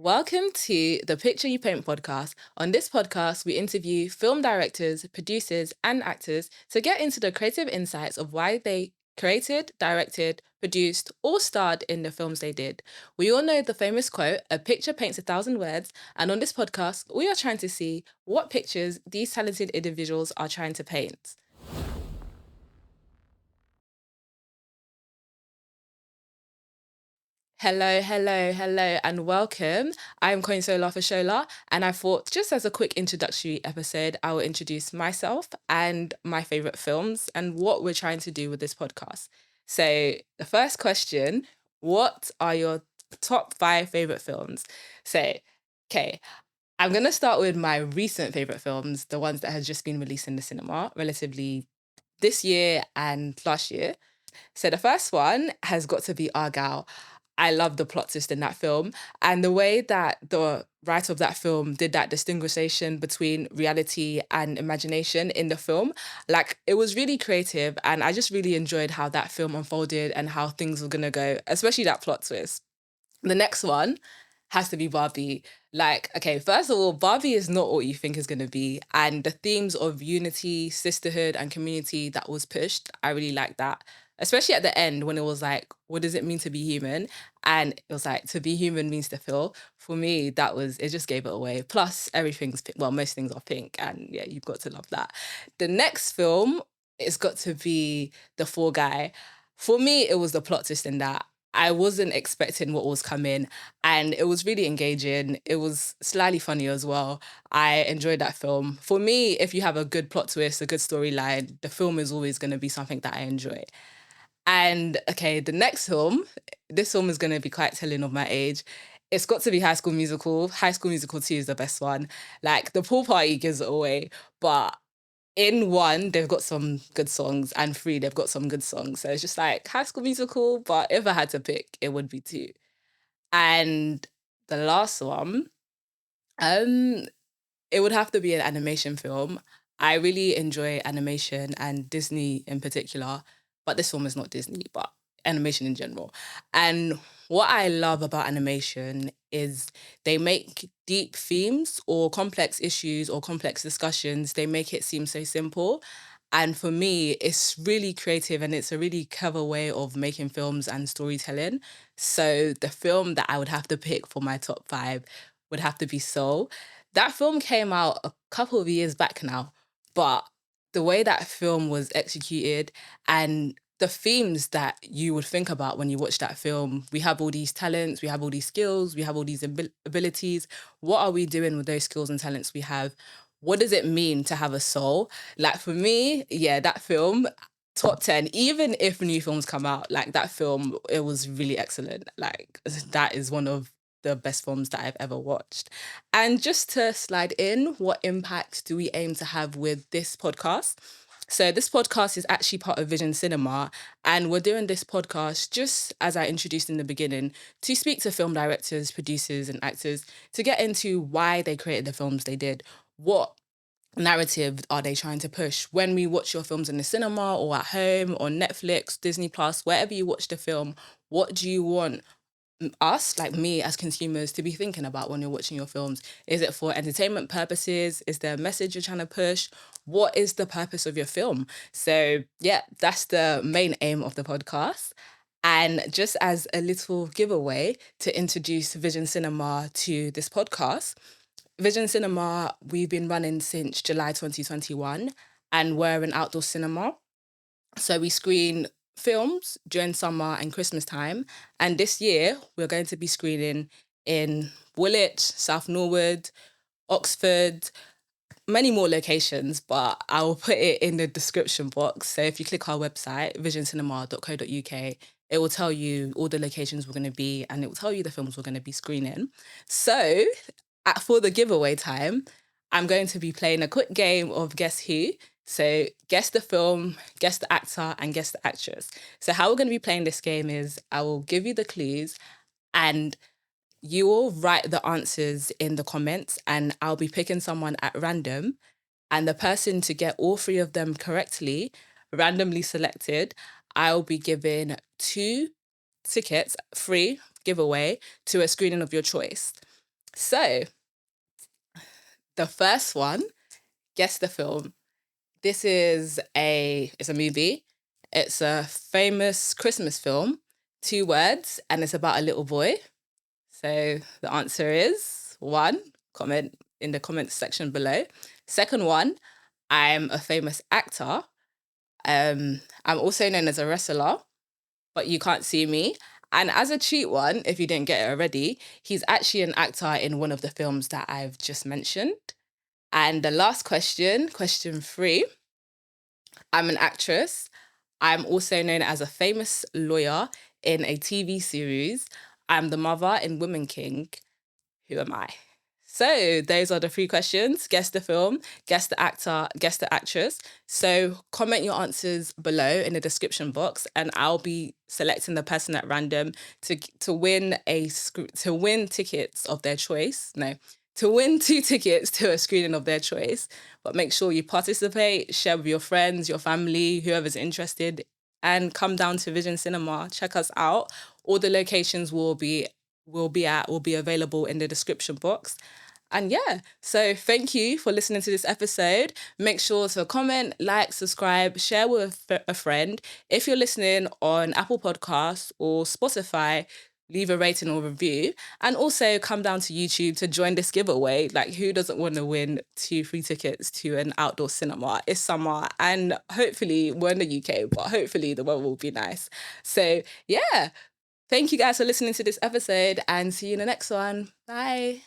Welcome to the Picture You Paint podcast. On this podcast, we interview film directors, producers, and actors to get into the creative insights of why they created, directed, produced, or starred in the films they did. We all know the famous quote, "A picture paints a thousand words," and on this podcast, we are trying to see what pictures these talented individuals are trying to paint. Hello, and welcome. I'm Koyinsola Fashola, and I thought just as a quick introductory episode, I will introduce myself and my favorite films and what we're trying to do with this podcast. So, the first question, what are your top five favorite films? So, okay, I'm going to start with my recent favorite films, the ones that have just been released in the cinema relatively this year and last year. So the first one has got to be Argyle. I love the plot twist in that film and the way that the writer of that film did that distinguishation between reality and imagination in the film. Like it was really creative and I just really enjoyed how that film unfolded and how things were gonna go, especially that plot twist. The next one has to be Barbie. Like, okay, first of all, Barbie is not what you think is going to be. And the themes of unity, sisterhood, and community that was pushed, I really like that. Especially at the end when it was like, what does it mean to be human? And it was like, to be human means to feel. For me, it just gave it away. Plus, everything's pink. Well, most things are pink. And yeah, you've got to love that. The next film, it's got to be The Fall Guy. For me, it was the plot twist in that. I wasn't expecting what was coming and it was really engaging. It was slightly funny as well. I enjoyed that film. For me, if you have a good plot twist, a good storyline, the film is always going to be something that I enjoy. And okay, the next film, this film is going to be quite telling of my age. It's got to be High School Musical. High School Musical 2 is the best one. Like the pool party gives it away, but in one, they've got some good songs, and three, they've got some good songs. So it's just like High School Musical, but if I had to pick, it would be two. And the last one, um, it would have to be an animation film. I really enjoy animation and Disney in particular, but this film is not Disney, but animation in general. And what I love about animation is they make deep themes or complex issues or complex discussions, they make it seem so simple. And for me, it's really creative and it's a really clever way of making films and storytelling. So the film that I would have to pick for my top five would have to be Soul. That film came out a couple of years back now, but the way that film was executed and the themes that you would think about when you watch that film, we have all these talents, we have all these skills, we have all these abilities. What are we doing with those skills and talents we have? What does it mean to have a soul? Like for me, yeah, that film, top 10, even if new films come out, like that film, it was really excellent. Like that is one of the best films that I've ever watched. And just to slide in, what impact do we aim to have with this podcast? So this podcast is actually part of Vision Cinema, and we're doing this podcast just as I introduced in the beginning to speak to film directors, producers, and actors to get into why they created the films they did. What narrative are they trying to push? When we watch your films in the cinema or at home or Netflix, Disney Plus, wherever you watch the film, what do you want us, like me as consumers, to be thinking about when you're watching your films? Is it for entertainment purposes? Is there a message you're trying to push? What is the purpose of your film? So, yeah, that's the main aim of the podcast. And just as a little giveaway to introduce Vision Cinema to this podcast, Vision Cinema, we've been running since July 2021, and we're an outdoor cinema. So we screen films during summer and Christmas time. And this year, we're going to be screening in Woolwich, South Norwood, Oxford, many more locations, but I will put it in the description box. So if you click our website, visioncinema.co.uk, it will tell you all the locations we're going to be and it will tell you the films we're going to be screening. So for the giveaway time, I'm going to be playing a quick game of Guess Who. So guess the film, guess the actor, and guess the actress. So how we're going to be playing this game is I will give you the clues and you will write the answers in the comments and I'll be picking someone at random and the person to get all three of them correctly, randomly selected, I'll be given two tickets, free giveaway, to a screening of your choice. So, the first one, guess the film. This is it's a movie. It's a famous Christmas film, 2 words, and it's about a little boy. So the answer is one, comment in the comments section below. Second one, I'm a famous actor. I'm also known as a wrestler, but you can't see me. And as a cheat one, if you didn't get it already, he's actually an actor in one of the films that I've just mentioned. And the last question, question 3, I'm an actress. I'm also known as a famous lawyer in a TV series. I'm the mother in Women King. Who am I? So those are the 3 questions. Guess the film, guess the actor, guess the actress. So comment your answers below in the description box, and I'll be selecting the person at random to win to win tickets of their choice. No, to win 2 tickets to a screening of their choice. But make sure you participate, share with your friends, your family, whoever's interested, and come down to Vision Cinema. Check us out. All the locations will be available in the description box. And yeah, so thank you for listening to this episode. Make sure to comment, like, subscribe, share with a friend. If you're listening on Apple Podcasts or Spotify, leave a rating or review. And also come down to YouTube to join this giveaway. Like, who doesn't want to win 2 free tickets to an outdoor cinema? It's summer, and hopefully we're in the UK, but hopefully the weather will be nice. So yeah, thank you guys for listening to this episode, and see you in the next one. Bye.